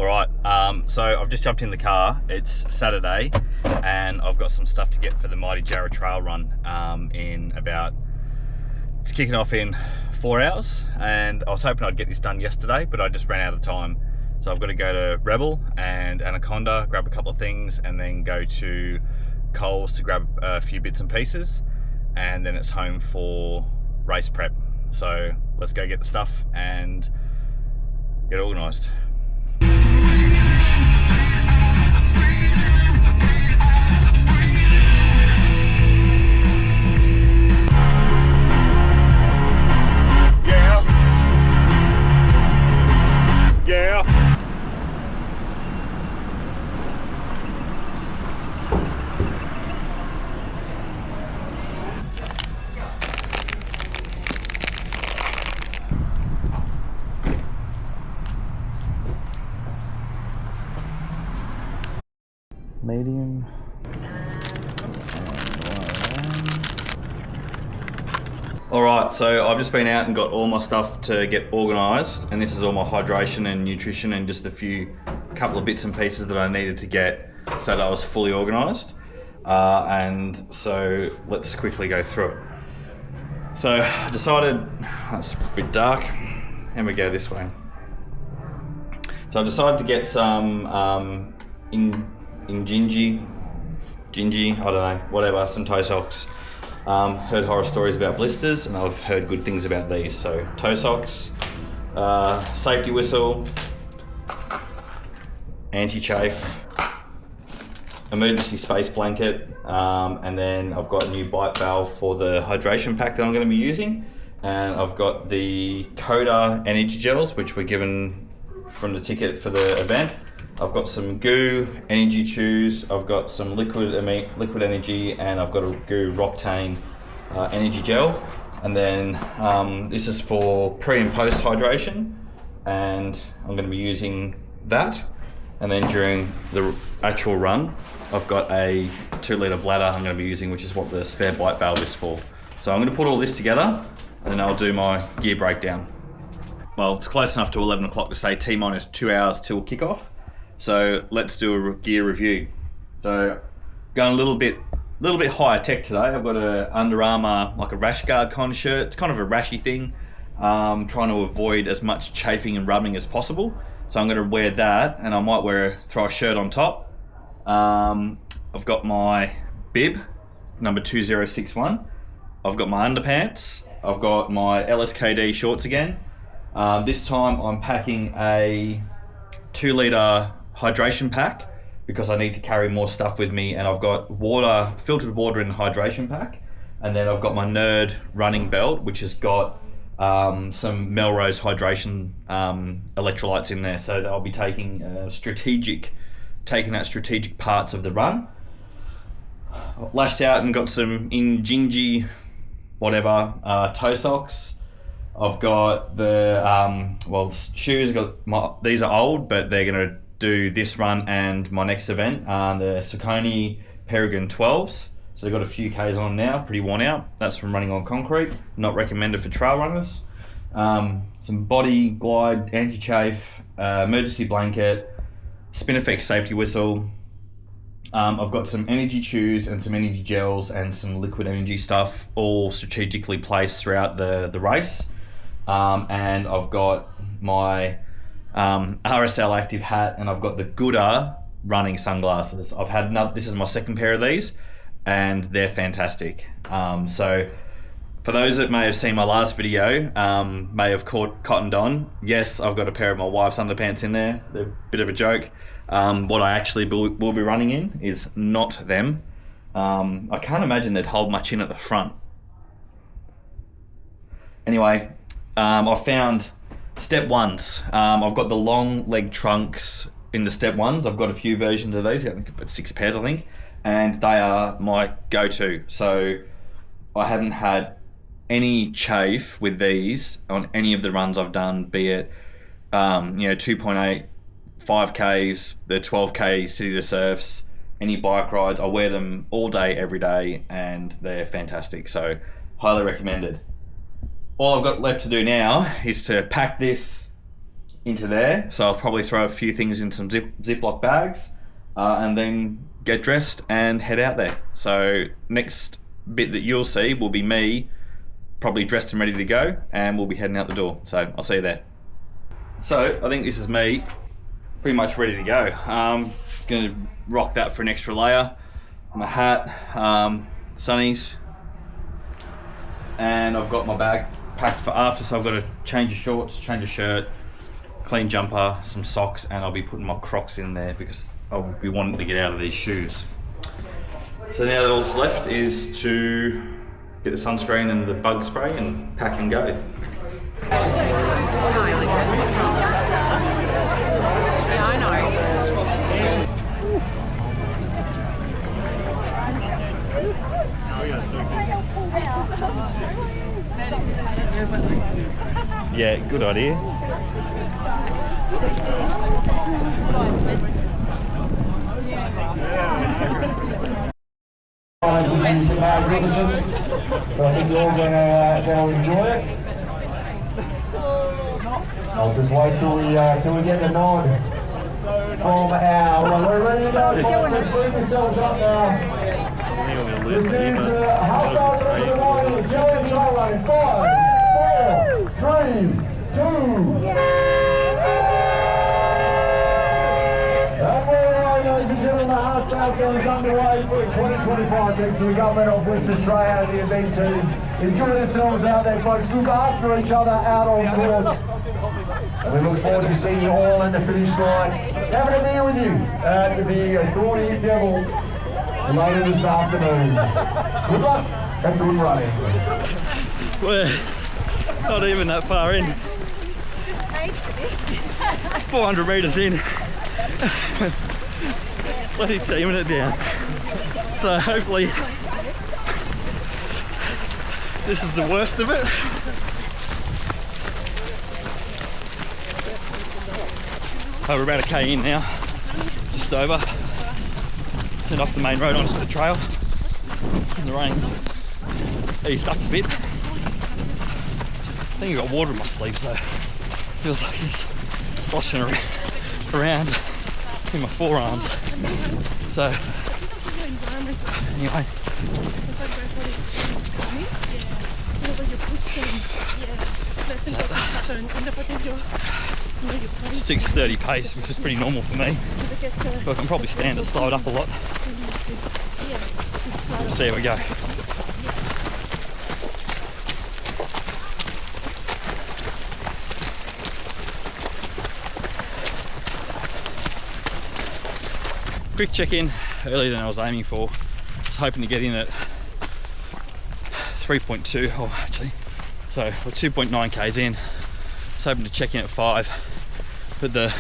Alright, so I've just jumped in the car. It's Saturday and I've got some stuff to get for the mighty Jarrah trail run it's kicking off in 4 hours, and I was hoping I'd get this done yesterday, but I just ran out of time. So I've got to go to Rebel and Anaconda, grab a couple of things, and then go to Coles to grab a few bits and pieces, and then it's home for race prep. So let's go get the stuff and get organised. Medium. Alright, so I've just been out and got all my stuff to get organised, and this is all my hydration and nutrition and just a couple of bits and pieces that I needed to get so that I was fully organised. And so let's quickly go through it. So I decided, that's a bit dark, and we go this way. So I decided to get some gingy, I don't know, whatever, some toe socks. Heard horror stories about blisters, and I've heard good things about these. So toe socks, safety whistle, anti-chafe, emergency space blanket, and then I've got a new bite valve for the hydration pack that I'm going to be using, and I've got the Coda energy gels, which were given from the ticket for the event. I've got some goo energy chews, I've got some liquid energy, and I've got a goo Roctane energy gel. And then this is for pre and post hydration, and I'm going to be using that. And then during the actual run, I've got a 2-litre bladder I'm going to be using, which is what the spare bite valve is for. So I'm going to put all this together, and then I'll do my gear breakdown. Well, it's close enough to 11 o'clock to say T-minus 2 hours till kickoff. So let's do a gear review. So going a little bit higher tech today. I've got a Under Armour, like a rash guard kind of shirt. It's kind of a rashy thing. Trying to avoid as much chafing and rubbing as possible. So I'm going to wear that, and I might throw a shirt on top. I've got my bib, number 2061. I've got my underpants. I've got my LSKD shorts again. This time I'm packing a 2-litre hydration pack because I need to carry more stuff with me, and I've got filtered water in the hydration pack, and then I've got my Nerd running belt, which has got some Melrose hydration electrolytes in there, so that I'll be taking out strategic parts of the run. Lashed out and got some gingy whatever toe socks. I've got the shoes. These are old, but they're gonna do this run and my next event. The Saucony Peregrine 12s. So they've got a few Ks on now, pretty worn out. That's from running on concrete. Not recommended for trail runners. Some body glide, anti-chafe, emergency blanket, Spinifex safety whistle. I've got some energy chews and some energy gels and some liquid energy stuff, all strategically placed throughout the race. And I've got my RSL active hat, and I've got the Gooder running sunglasses. This is my second pair of these, and they're fantastic. So for those that may have seen my last video, may have cottoned on, yes, I've got a pair of my wife's underpants in there. They're a bit of a joke. What I actually will be running in is not them. I can't imagine they'd hold much in at the front. Anyway, I found step ones. I've got the long leg trunks in the step ones. I've got a few versions of these, about 6 pairs I think, and they are my go-to. So I haven't had any chafe with these on any of the runs I've done, be it 2.8, 5Ks, the 12K city to surfs, any bike rides. I wear them all day, every day, and they're fantastic. So highly recommended. All I've got left to do now is to pack this into there. So I'll probably throw a few things in some Ziploc bags and then get dressed and head out there. So next bit that you'll see will be me probably dressed and ready to go, and we'll be heading out the door. So I'll see you there. So I think this is me pretty much ready to go. Gonna rock that for an extra layer. My hat, sunnies, and I've got my bag packed for after, so I've got to change of shorts, change of shirt, clean jumper, some socks, and I'll be putting my Crocs in there because I'll be wanting to get out of these shoes. So now all's left is to get the sunscreen and the bug spray and pack and go. Yeah, I know. Yeah, good idea. Which is magnificent, so I think you're all going to enjoy it. I'll just wait till we get the nod from our. Well, we're ready to go, folks. Let's bring yourselves up now. This is how about the morning? Jarrah trail running. 5, 4, 3, 2. Ladies and gentlemen, the half marathon is underway for 2025. Thanks to the government of Western Australia and the event team. Enjoy yourselves out there, folks. Look after each other out on course. And we look forward to seeing you all in the finish line. Having a beer with you at the Thorny Devil later this afternoon. Good luck and good running. We're not even that far in. 400 metres in. Bloody teaming it down. So hopefully this is the worst of it. Oh, we're about a K in now, just over. Turned off the main road onto the trail, and the rain's eased up a bit. I think I've got water in my sleeves though. Feels like it's sloshing around in my forearms. So anyway, it's 6:30 pace, which is pretty normal for me, but I can probably stand to slow it up a lot. We'll see how we go. Quick check-in, earlier than I was aiming for. I was hoping to get in at 3.2, oh actually, so we're 2.9 k's in. I was hoping to check in at 5, but the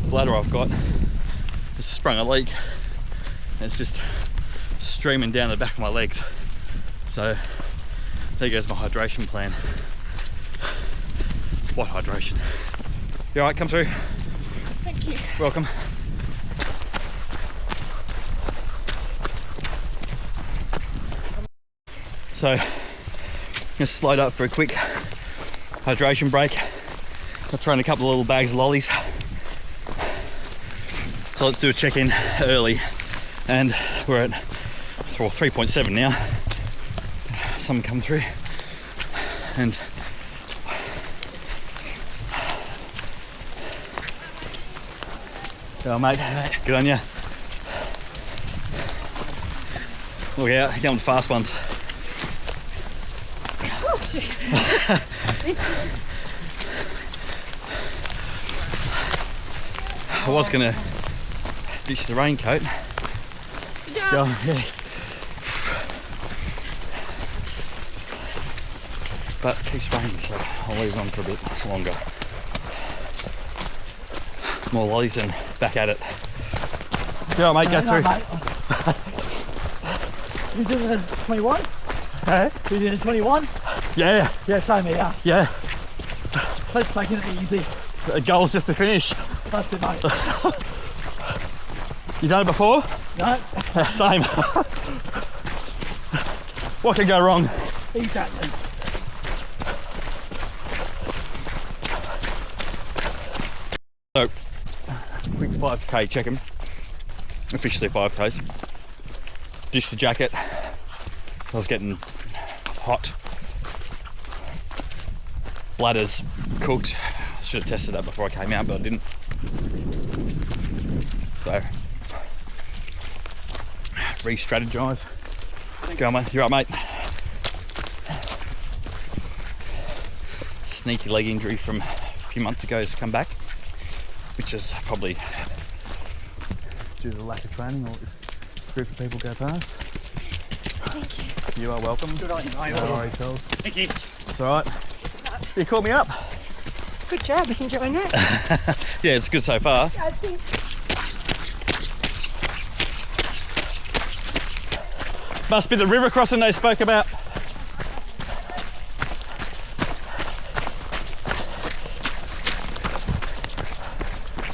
bladder I've got has sprung a leak and it's just streaming down the back of my legs. So there goes my hydration plan. What hydration? You alright, come through? Thank you. Welcome. So I'm gonna slide up for a quick hydration break. I've thrown a couple of little bags of lollies. So let's do a check-in early, and we're at 3.7 now. Someone come through, and oh mate, good on ya. Look out, you're going fast ones. I was gonna ditch the raincoat. Go, yeah. But it keeps raining, so I'll leave it on for a bit longer. More lollies and back at it. Go on, mate, go through. You doing a 21? Hey? You doing a 21? Yeah. Yeah, same here. Yeah. Let's take it easy. The goal's just to finish. That's it, mate. You done it before? No? Yeah, same. What could go wrong? Exactly. quick 5k check-in. Officially 5k's. Ditched the jacket. I was getting hot. Bladder's cooked. I should have tested that before I came out, but I didn't. So, re-strategise. Go on, mate. You're right, mate. Sneaky leg injury from a few months ago has come back, which is probably due to the lack of training or this group of people go past. Thank you. You are welcome. Good on you, mate. No worries, Charles. Thank you. It's alright. You called me up. Good job, enjoying that. Yeah, it's good so far. I think. Must be the river crossing they spoke about.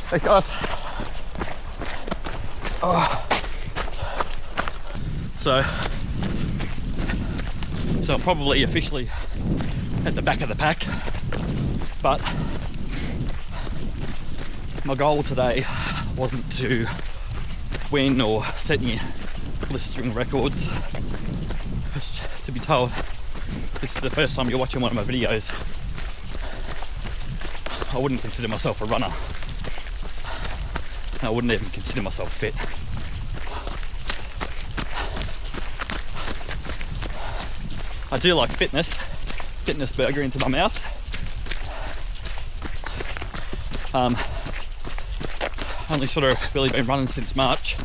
Thanks, guys. Oh. So I'm probably officially at the back of the pack, but my goal today wasn't to win or set any blistering records. Just to be told this is the first time you're watching one of my videos, I wouldn't consider myself a runner. I wouldn't even consider myself fit. I do like fitness burger into my mouth. Only sort of really been running since March.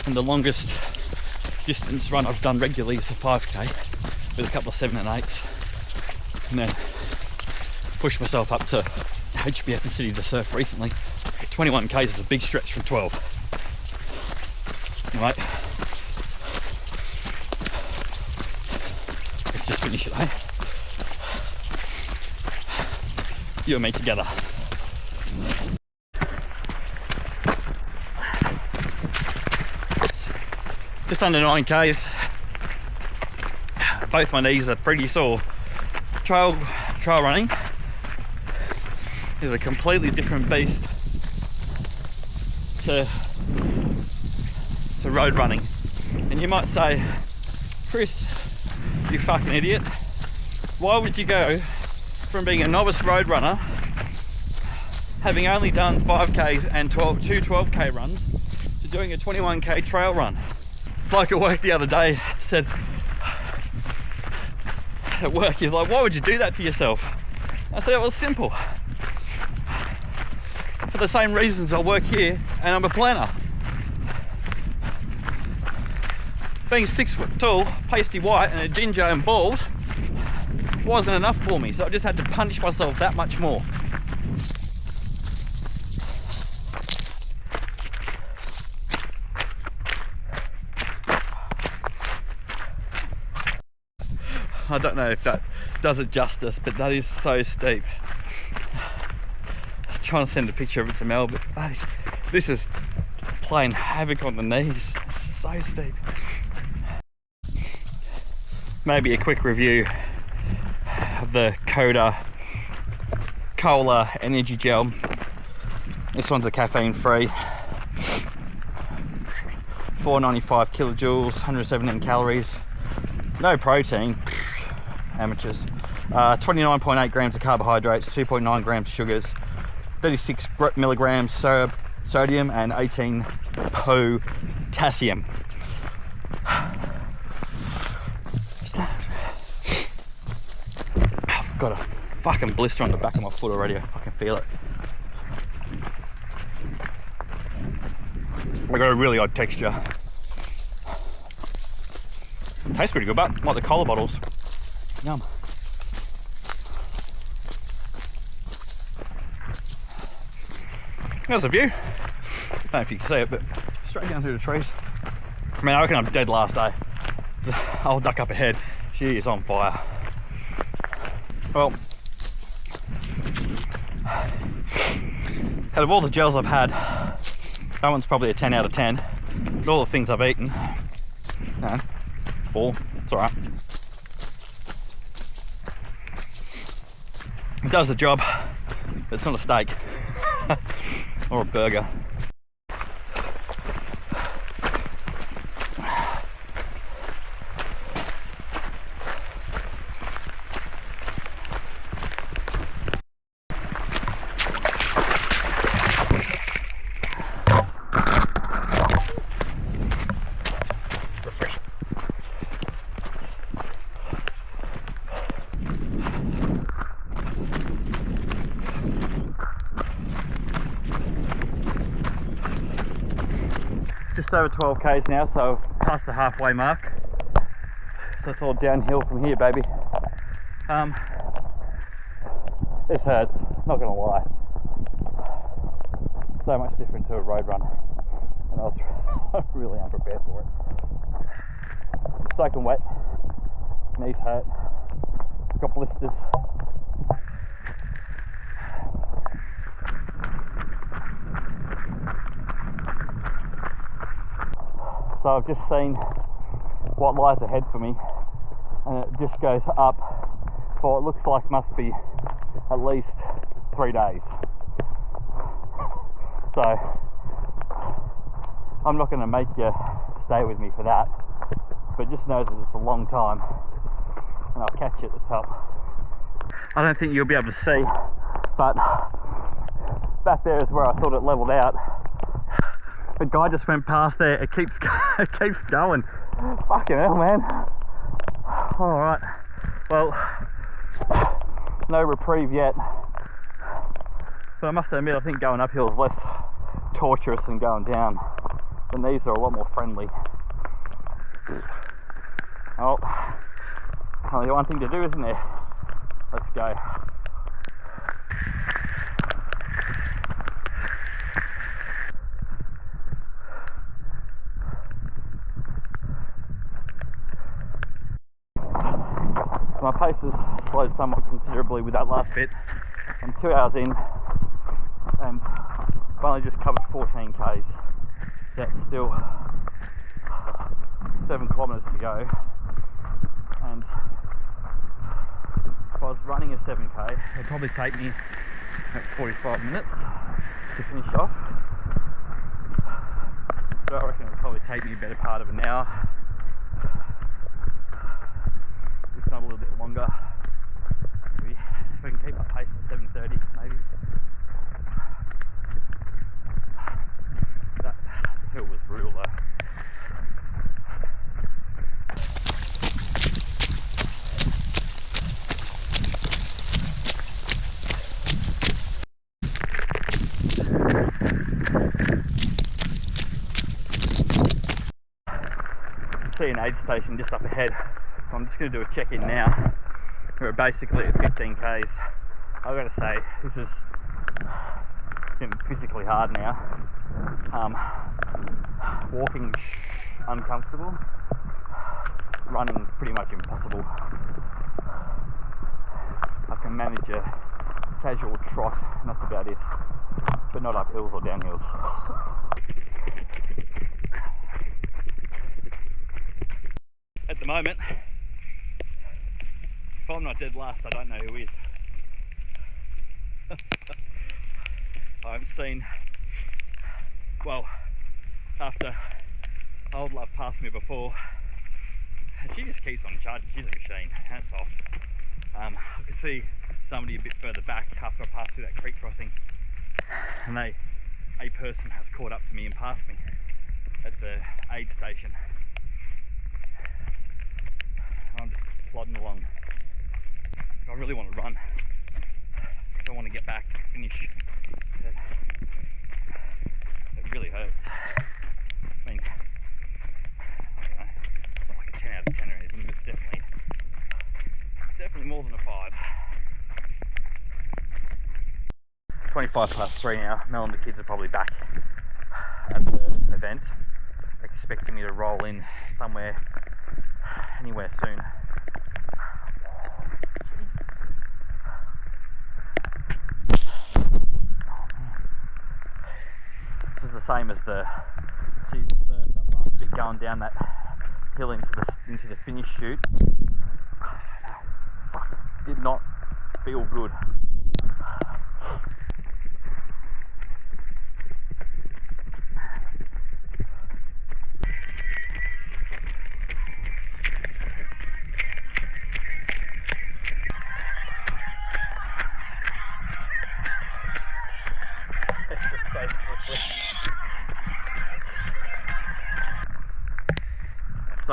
And the longest distance run I've done regularly is a 5k with a couple of 7 and 8s. And then pushed myself up to HBF and City to Surf recently. 21k is a big stretch from 12. Right. Let's just finish it, eh? You and me together. Just under 9k's. Both my knees are pretty sore. Trail running is a completely different beast to road running. And you might say, Chris, you fucking idiot, why would you go from being a novice road runner, having only done 5k's and two 12k runs, to doing a 21k trail run? Bloke at work the other day said at work, he's like, why would you do that to yourself? I said, it was simple. For the same reasons I work here and I'm a planner. Being 6 foot tall, pasty white and a ginger and bald wasn't enough for me, so I just had to punish myself that much more. I don't know if that does it justice, but that is so steep. I was trying to send a picture of it to Mel, but this is playing havoc on the knees. It's so steep. Maybe a quick review of the Cola energy gel. This one's a caffeine free, 495 kilojoules, 117 calories, no protein, amateurs, 29.8 grams of carbohydrates, 2.9 grams of sugars, 36 milligrams sodium and 18 potassium. I've got a fucking blister on the back of my foot already. I can feel it. I got a really odd texture. Tastes pretty good, but like the cola bottles. Yum. There's a view. I don't know if you can see it, but straight down through the trees. I mean, I reckon I'm dead last day. I'll duck up ahead. She is on fire. Well, out of all the gels I've had, that one's probably a 10 out of 10. But all the things I've eaten, no, 4, it's alright. It does the job. but it's not a steak or a burger. Just over 12 k's now, so past the halfway mark. So it's all downhill from here, baby. This hurts, not gonna lie. So much different to a road run, and I was really unprepared for it. I'm soaking wet, knees hurt, got blisters. So I've just seen what lies ahead for me, and it just goes up for what looks like must be at least 3 days. So I'm not going to make you stay with me for that, but just know that it's a long time, and I'll catch you at the top. I don't think you'll be able to see, but back there is where I thought it leveled out. The guy just went past there. It keeps going. Fucking hell, man. Alright. Well, no reprieve yet. But I must admit, I think going uphill is less torturous than going down. And these are a lot more friendly. Oh, only one thing to do, isn't there? Let's go. My pace has slowed somewhat considerably with that last bit. I'm 2 hours in and I've only just covered 14 k's. That's still 7 kilometres to go. And if I was running a 7k, it'd probably take me about 45 minutes to finish off. So I reckon it would probably take me a better part of an hour. Not a little bit longer. If we can keep my pace to 7:30 maybe. That hill was brutal though. See an aid station just up ahead. I'm just going to do a check-in now. We're basically at 15 k's. I've got to say, this is getting physically hard now. Walking uncomfortable, running pretty much impossible. I can manage a casual trot, and that's about it, but not up hills or down hills. At the moment, if I'm not dead last, I don't know who is. I haven't seen, well, after old love passed me before, and she just keeps on charging. She's a machine, hats off. I could see somebody a bit further back after I passed through that creek crossing, and a person has caught up to me and passed me at the aid station. I'm just plodding along. I really want to run. I want to get back, finish. It really hurts. I mean, I don't know. It's not like a 10 out of 10 or anything, but it's definitely more than a 5. 3:25 now. Mel and the kids are probably back at the event, expecting me to roll in somewhere, anywhere soon. This is the same as the surf that last bit going down that hill into the finish chute. Did not feel good.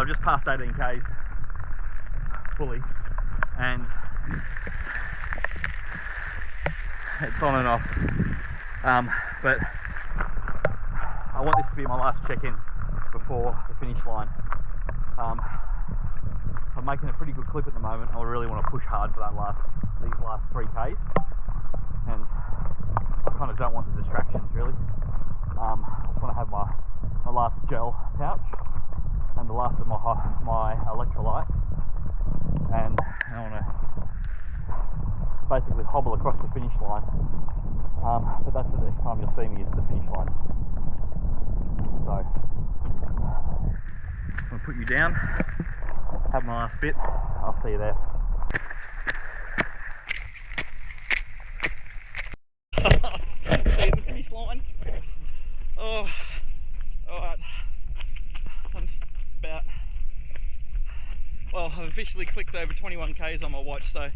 I've just passed 18 k's fully, and it's on and off. But I want this to be my last check-in before the finish line. I'm making a pretty good clip at the moment. I really want to push hard for these last 3 k's, and I kind of don't want the distractions really. I just want to have my last gel pouch and the last of my electrolytes, and I want to basically hobble across the finish line. But that's the next time you'll see me is the finish line. So I'm going to put you down, have my last bit. I'll see you there. See the finish line. Oh, alright. I'm just about, well, I've officially clicked over 21 k's on my watch, so,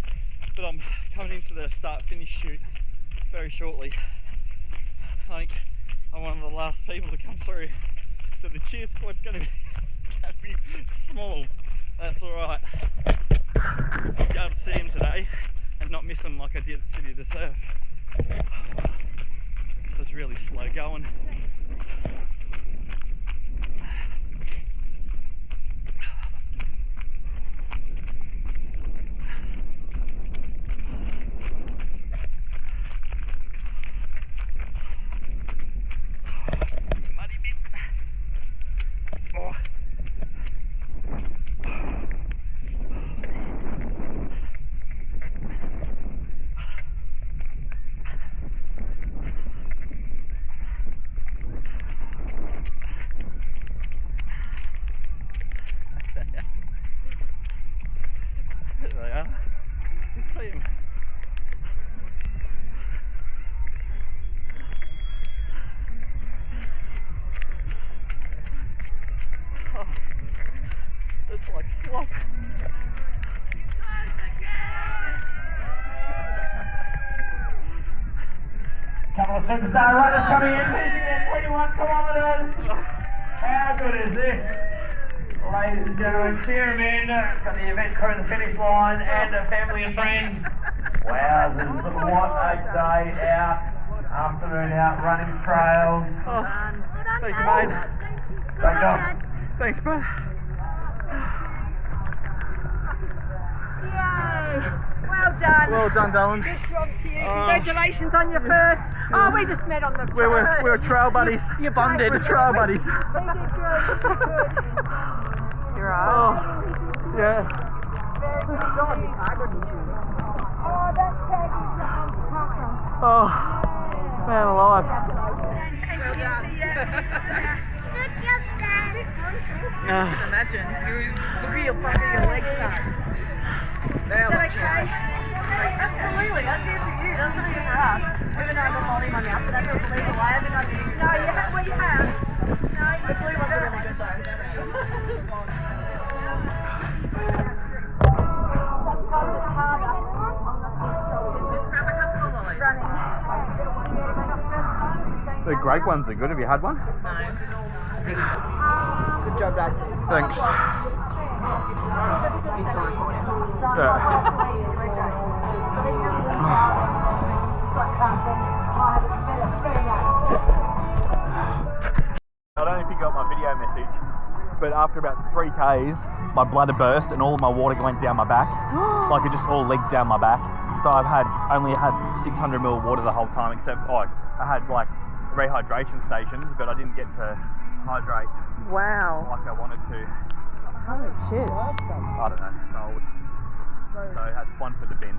but I'm coming into the start-finish shoot very shortly. I think I'm one of the last people to come through, so the cheer squad's going to be small. That's alright. I'll be able to see him today and not miss him like I did at City of the Surf. This was really slow going. It's like slop. Couple of superstar runners coming in, finishing their 21 kilometres. How good is this? Ladies and gentlemen, cheer them in. Got the event crew at the finish line and family and friends. Wowzers, what a day out. Afternoon out running trails. Oh, thank you, mate. Great job. Thanks, bro. Yay! Well done. Well done, darling. Good job to you. Congratulations on your first. Oh, we just met on the We're trail buddies. You bonded. We're trail buddies. We did good. You did good. You're right. Oh, yeah. Very good job. Oh, that's tagging Oh, man alive. well done. Imagine, you look at your legs now. They're like okay? Absolutely, that's it for you, that's not even for us. Even though I've got volume on my mouth, but that feels illegal. I haven't done anything. No, you have, well you have. No, the blue ones are really good though. Sometimes it's harder. Grab a couple of lollies. The grape ones are good. Have you had one? No. Good job, Dad. Thanks. I don't know if you got my video message, but after about 3 k's, my bladder burst and all of my water went down my back. Like it just all leaked down my back. So I've only had 600ml of water the whole time, except I had like rehydration stations, but I didn't get to hydrate Wow. like I wanted to. Holy shit. I don't know, it's old. So that's one for the bin.